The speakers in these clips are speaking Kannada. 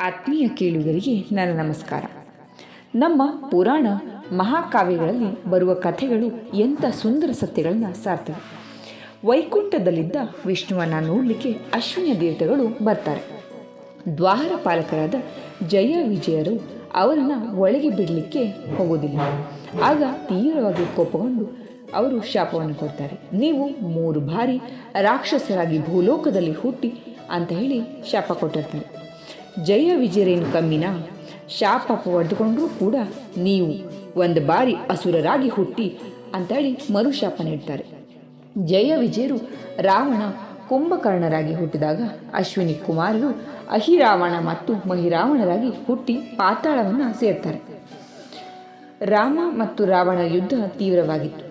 ಆತ್ಮೀಯ ಕೇಳುಗರಿಗೆ ನನ್ನ ನಮಸ್ಕಾರ. ನಮ್ಮ ಪುರಾಣ ಮಹಾಕಾವ್ಯಗಳಲ್ಲಿ ಬರುವ ಕಥೆಗಳು ಎಂಥ ಸುಂದರ ಸತ್ಯಗಳನ್ನು ಸಾರ್ತವೆ. ವೈಕುಂಠದಲ್ಲಿದ್ದ ವಿಷ್ಣುವನ್ನು ನೋಡಲಿಕ್ಕೆ ಅಶ್ವಿನಿ ದೇವತೆಗಳು ಬರ್ತಾರೆ. ದ್ವಾರ ಪಾಲಕರಾದ ಜಯ ವಿಜಯರು ಅವರನ್ನು ಒಳಗೆ ಬಿಡಲಿಕ್ಕೆ ಹೋಗೋದಿಲ್ಲ. ಆಗ ತೀವ್ರವಾಗಿ ಕೋಪಗೊಂಡು ಅವರು ಶಾಪವನ್ನು ಕೊಡ್ತಾರೆ. ನೀವು 3 ಬಾರಿ ರಾಕ್ಷಸರಾಗಿ ಭೂಲೋಕದಲ್ಲಿ ಹುಟ್ಟಿ ಅಂತ ಹೇಳಿ ಶಾಪ ಕೊಟ್ಟಿರ್ತಾರೆ. ಜಯ ವಿಜಯರೇನು ಕಮ್ಮಿನ, ಶಾಪ ಹೊಡೆದುಕೊಂಡ್ರೂ ಕೂಡ ನೀವು 1 ಬಾರಿ ಅಸುರರಾಗಿ ಹುಟ್ಟಿ ಅಂತೇಳಿ ಮರುಶಾಪ ನೀಡ್ತಾರೆ. ಜಯ ವಿಜಯರು ರಾವಣ ಕುಂಭಕರ್ಣರಾಗಿ ಹುಟ್ಟಿದಾಗ ಅಶ್ವಿನಿ ಕುಮಾರರು ಅಹಿರಾವಣ ಮತ್ತು ಮಹಿರಾವಣರಾಗಿ ಹುಟ್ಟಿ ಪಾತಾಳವನ್ನು ಸೇರ್ತಾರೆ. ರಾಮ ಮತ್ತು ರಾವಣ ಯುದ್ಧ ತೀವ್ರವಾಗಿತ್ತು.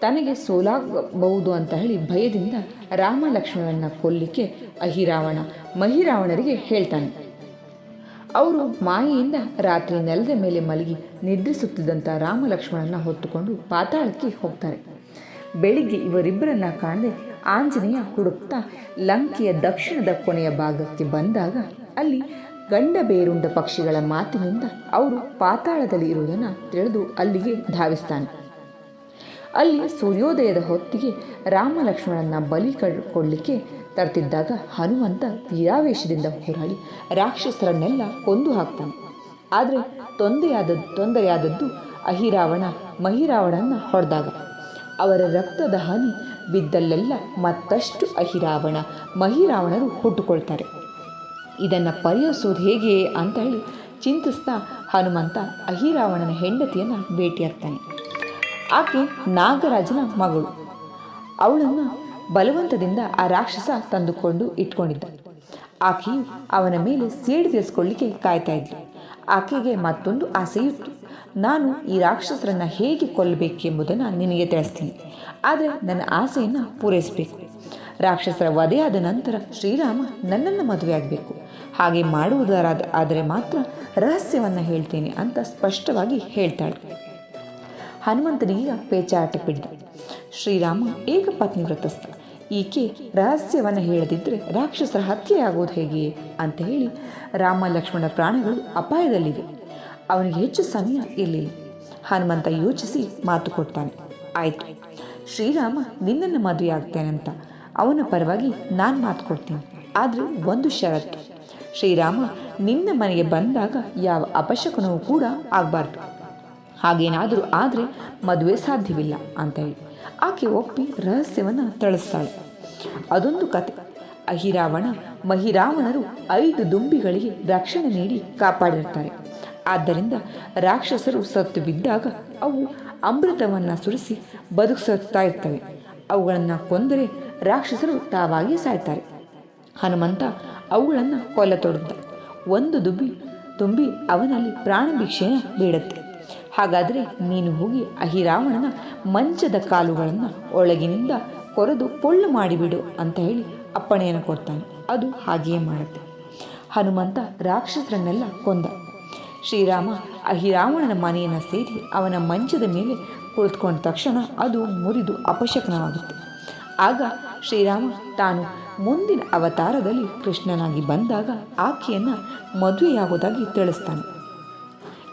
ತನಗೆ ಸೋಲಾಗಬಹುದು ಅಂತ ಹೇಳಿ ಭಯದಿಂದ ರಾಮ ಲಕ್ಷ್ಮಣನ ಕೊಲ್ಲಿಕ್ಕೆ ಅಹಿರಾವಣ ಮಹಿರಾವಣರಿಗೆ ಹೇಳ್ತಾನೆ. ಅವರು ಮಾಯೆಯಿಂದ ರಾತ್ರಿ ನೆಲದ ಮೇಲೆ ಮಲಗಿ ನಿದ್ರಿಸುತ್ತಿದ್ದಂಥ ರಾಮ ಲಕ್ಷ್ಮಣನ ಹೊತ್ತುಕೊಂಡು ಪಾತಾಳಕ್ಕೆ ಹೋಗ್ತಾರೆ. ಬೆಳಿಗ್ಗೆ ಇವರಿಬ್ಬರನ್ನ ಕಾಣದೆ ಆಂಜನೇಯ ಹುಡುಕ್ತಾ ಲಂಕೆಯ ದಕ್ಷಿಣದ ಕೊನೆಯ ಭಾಗಕ್ಕೆ ಬಂದಾಗ ಅಲ್ಲಿ ಗಂಡ ಬೇರುಂಡ ಪಕ್ಷಿಗಳ ಮಾತಿನಿಂದ ಅವರು ಪಾತಾಳದಲ್ಲಿ ಇರುವುದನ್ನು ತಿಳಿದು ಅಲ್ಲಿಗೆ ಧಾವಿಸ್ತಾನೆ. ಅಲ್ಲಿ ಸೂರ್ಯೋದಯದ ಹೊತ್ತಿಗೆ ರಾಮ ಲಕ್ಷ್ಮಣನ ಬಲಿ ಕೊಡಲಿಕ್ಕೆ ತರ್ತಿದ್ದಾಗ ಹನುಮಂತ ವೀರಾವೇಶದಿಂದ ಹೋರಾಡಿ ರಾಕ್ಷಸರನ್ನೆಲ್ಲ ಕೊಂದು ಹಾಕ್ತಾನೆ. ಆದರೆ ತೊಂದರೆಯಾದದ್ದು ಅಹಿರಾವಣ ಮಹಿರಾವಣನ ಹೊಡೆದಾಗ. ಅವರ ರಕ್ತದ ಹನಿ ಬಿದ್ದಲ್ಲೆಲ್ಲ ಮತ್ತಷ್ಟು ಅಹಿರಾವಣ ಮಹಿರಾವಣರು ಹುಟ್ಟುಕೊಳ್ತಾರೆ. ಇದನ್ನು ಪರಿಹರಿಸೋದು ಹೇಗೆ ಅಂತ ಹೇಳಿ ಚಿಂತಿಸ್ತಾ ಹನುಮಂತ ಅಹಿರಾವಣನ ಹೆಂಡತಿಯನ್ನು ಭೇಟಿಯಾಗ್ತಾನೆ. ಆಕೆ ನಾಗರಾಜನ ಮಗಳು. ಅವಳನ್ನು ಬಲವಂತದಿಂದ ಆ ರಾಕ್ಷಸ ತಂದುಕೊಂಡು ಇಟ್ಕೊಂಡಿದ್ದ. ಆಕೆಯು ಅವನ ಮೇಲೆ ಸೇಡು ತೀರಿಸ್ಕೊಳ್ಳಿಕ್ಕೆ ಕಾಯ್ತಾ ಇದ್ಲು. ಆಕೆಗೆ ಮತ್ತೊಂದು ಆಸೆಯಿತ್ತು. ನಾನು ಈ ರಾಕ್ಷಸರನ್ನು ಹೇಗೆ ಕೊಲ್ಲಬೇಕೆಂಬುದನ್ನು ನಿನಗೆ ತಿಳಿಸ್ತೀನಿ, ಆದರೆ ನನ್ನ ಆಸೆಯನ್ನು ಪೂರೈಸಬೇಕು. ರಾಕ್ಷಸರ ವಧೆಯಾದ ನಂತರ ಶ್ರೀರಾಮ ನನ್ನನ್ನು ಮದುವೆಯಾಗಬೇಕು. ಹಾಗೆ ಮಾಡುವುದಾದರೆ ಮಾತ್ರ ರಹಸ್ಯವನ್ನು ಹೇಳ್ತೇನೆ ಅಂತ ಸ್ಪಷ್ಟವಾಗಿ ಹೇಳ್ತಾಳೆ. ಹನುಮಂತನಿಗೀಗ ಪೇಚಾಟ ಬಿಡ್ದ. ಶ್ರೀರಾಮ ಏಕಪತ್ನಿ ವ್ರತಸ್ಥ. ಈಕೆ ರಹಸ್ಯವನ್ನು ಹೇಳದಿದ್ದರೆ ರಾಕ್ಷಸರ ಹತ್ಯೆಯಾಗೋದು ಹೇಗೆ ಅಂತ ಹೇಳಿ ರಾಮ ಲಕ್ಷ್ಮಣ ಪ್ರಾಣಗಳು ಅಪಾಯದಲ್ಲಿದೆ. ಅವನಿಗೆ ಹೆಚ್ಚು ಸಮಯ ಇರಲಿಲ್ಲ. ಹನುಮಂತ ಯೋಚಿಸಿ ಮಾತು ಕೊಡ್ತಾನೆ. ಆಯಿತು, ಶ್ರೀರಾಮ ನಿನ್ನನ್ನು ಮದುವೆ ಆಗ್ತೇನೆ ಅಂತ ಅವನ ಪರವಾಗಿ ನಾನು ಮಾತು ಕೊಡ್ತೀನಿ. ಆದರೆ ಒಂದು ಷರತ್ತು, ಶ್ರೀರಾಮ ನಿನ್ನ ಮನೆಗೆ ಬಂದಾಗ ಯಾವ ಅಪಶಕನವೂ ಕೂಡ ಆಗಬಾರ್ದು. ಹಾಗೇನಾದರೂ ಆದರೆ ಮದುವೆ ಸಾಧ್ಯವಿಲ್ಲ ಅಂತ ಹೇಳಿ ಆಕೆ ಒಪ್ಪಿ ರಹಸ್ಯವನ್ನು ತಿಳಿಸ್ತಾಳೆ. ಅದೊಂದು ಕತೆ. ಅಹಿರಾವಣ ಮಹಿರಾವಣರು 5 ದುಂಬಿಗಳಿಗೆ ರಕ್ಷಣೆ ನೀಡಿ ಕಾಪಾಡಿರ್ತಾರೆ. ಆದ್ದರಿಂದ ರಾಕ್ಷಸರು ಸತ್ತು ಬಿದ್ದಾಗ ಅವು ಅಮೃತವನ್ನು ಸುರಿಸಿ ಬದುಕಿಸುತ್ತಾ ಇರ್ತವೆ. ಅವುಗಳನ್ನು ಕೊಂದರೆ ರಾಕ್ಷಸರು ತಾವಾಗಿ ಸಾಯ್ತಾರೆ. ಹನುಮಂತ ಅವುಗಳನ್ನು ಕೊಲ್ಲತೊಡಗಿದ. ಒಂದು ದುಂಬಿ ಅವನಲ್ಲಿ ಪ್ರಾಣ ಭಿಕ್ಷೆಯನ್ನು ಬೇಡುತ್ತೆ. ಹಾಗಾದರೆ ನೀನು ಹೋಗಿ ಅಹಿರಾವಣನ ಮಂಚದ ಕಾಲುಗಳನ್ನು ಒಳಗಿನಿಂದ ಕೊರೆದು ಪೊಳ್ಳು ಮಾಡಿಬಿಡು ಅಂತ ಹೇಳಿ ಅಪ್ಪಣೆಯನ್ನು ಕೊಡ್ತಾನೆ. ಅದು ಹಾಗೆಯೇ ಮಾಡುತ್ತೆ. ಹನುಮಂತ ರಾಕ್ಷಸರನ್ನೆಲ್ಲ ಕೊಂದ. ಶ್ರೀರಾಮ ಅಹಿರಾವಣನ ಮನೆಯನ್ನು ಸೇರಿ ಅವನ ಮಂಚದ ಮೇಲೆ ಕುಳಿತುಕೊಂಡ ತಕ್ಷಣ ಅದು ಮುರಿದು ಅಪಶಕನವಾಗುತ್ತೆ. ಆಗ ಶ್ರೀರಾಮ ತಾನು ಮುಂದಿನ ಅವತಾರದಲ್ಲಿ ಕೃಷ್ಣನಾಗಿ ಬಂದಾಗ ಆಕೆಯನ್ನು ಮದುವೆಯಾಗೋದಾಗಿ ತಿಳಿಸ್ತಾನೆ.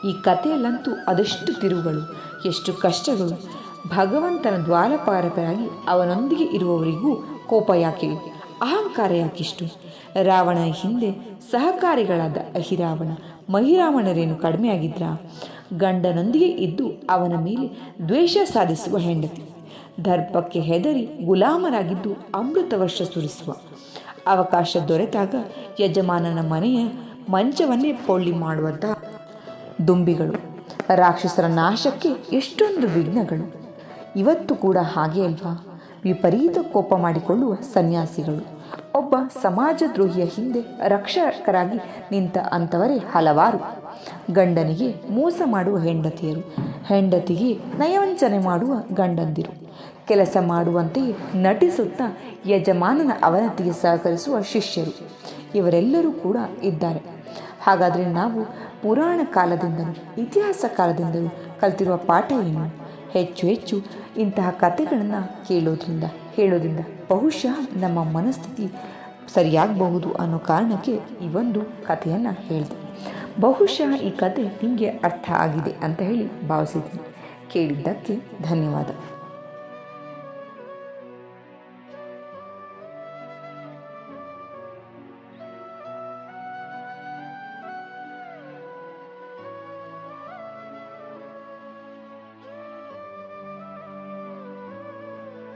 ಈ ಕಥೆಯಲ್ಲಂತೂ ಅದೆಷ್ಟು ತಿರುವುಗಳು, ಎಷ್ಟು ಕಷ್ಟಗಳು. ಭಗವಂತನ ದ್ವಾರಪಾಲಕರಾಗಿ ಅವನೊಂದಿಗೆ ಇರುವವರಿಗೂ ಕೋಪ ಯಾಕೆ, ಅಹಂಕಾರ ಯಾಕಿಷ್ಟು? ರಾವಣನ ಹಿಂದೆ ಸಹಕಾರಿಗಳಾದ ಅಹಿರಾವಣ ಮಹಿರಾವಣರೇನು ಕಡಿಮೆಯಾಗಿದ್ರಾ? ಗಂಡನೊಂದಿಗೆ ಇದ್ದು ಅವನ ಮೇಲೆ ದ್ವೇಷ ಸಾಧಿಸುವ ಹೆಂಡತಿ, ದರ್ಪಕ್ಕೆ ಹೆದರಿ ಗುಲಾಮರಾಗಿದ್ದು ಅಮೃತ ವರ್ಷ ಸುರಿಸುವ, ಅವಕಾಶ ದೊರೆತಾಗ ಯಜಮಾನನ ಮನೆಯ ಮಂಚವನ್ನೇ ಪೊಳ್ಳಿ ಮಾಡುವಂತಹ ದುಂಬಿಗಳು, ರಾಕ್ಷಸರ ನಾಶಕ್ಕೆ ಎಷ್ಟೊಂದು ವಿಘ್ನಗಳು. ಇವತ್ತು ಕೂಡ ಹಾಗೆ ಅಲ್ವಾ? ವಿಪರೀತ ಕೋಪ ಮಾಡಿಕೊಳ್ಳುವ ಸನ್ಯಾಸಿಗಳು, ಒಬ್ಬ ಸಮಾಜದ್ರೋಹಿಯ ಹಿಂದೆ ರಕ್ಷಕರಾಗಿ ನಿಂತ ಅಂಥವರೇ ಹಲವಾರು. ಗಂಡನಿಗೆ ಮೋಸ ಮಾಡುವ ಹೆಂಡತಿಯರು, ಹೆಂಡತಿಗೆ ನಯವಂಚನೆ ಮಾಡುವ ಗಂಡಂದಿರು, ಕೆಲಸ ಮಾಡುವಂತೆಯೇ ನಟಿಸುತ್ತಾ ಯಜಮಾನನ ಅವನತಿಗೆ ಸಹಕರಿಸುವ ಶಿಷ್ಯರು, ಇವರೆಲ್ಲರೂ ಕೂಡ ಇದ್ದಾರೆ. ಹಾಗಾದರೆ ನಾವು ಪುರಾಣ ಕಾಲದಿಂದಲೂ ಇತಿಹಾಸ ಕಾಲದಿಂದಲೂ ಕಲ್ತಿರುವ ಪಾಠ ಏನು? ಹೆಚ್ಚು ಇಂತಹ ಕಥೆಗಳನ್ನು ಕೇಳೋದ್ರಿಂದ ಹೇಳೋದ್ರಿಂದ ಬಹುಶಃ ನಮ್ಮ ಮನಸ್ಥಿತಿ ಸರಿಯಾಗಬಹುದು ಅನ್ನೋ ಕಾರಣಕ್ಕೆ ಈ ಒಂದು ಕಥೆಯನ್ನು ಹೇಳಿದೆ. ಬಹುಶಃ ಈ ಕತೆ ನಿಮಗೆ ಅರ್ಥ ಆಗಿದೆ ಅಂತ ಹೇಳಿ ಭಾವಿಸಿದ್ದೀನಿ. ಕೇಳಿದ್ದಕ್ಕೆ ಧನ್ಯವಾದ.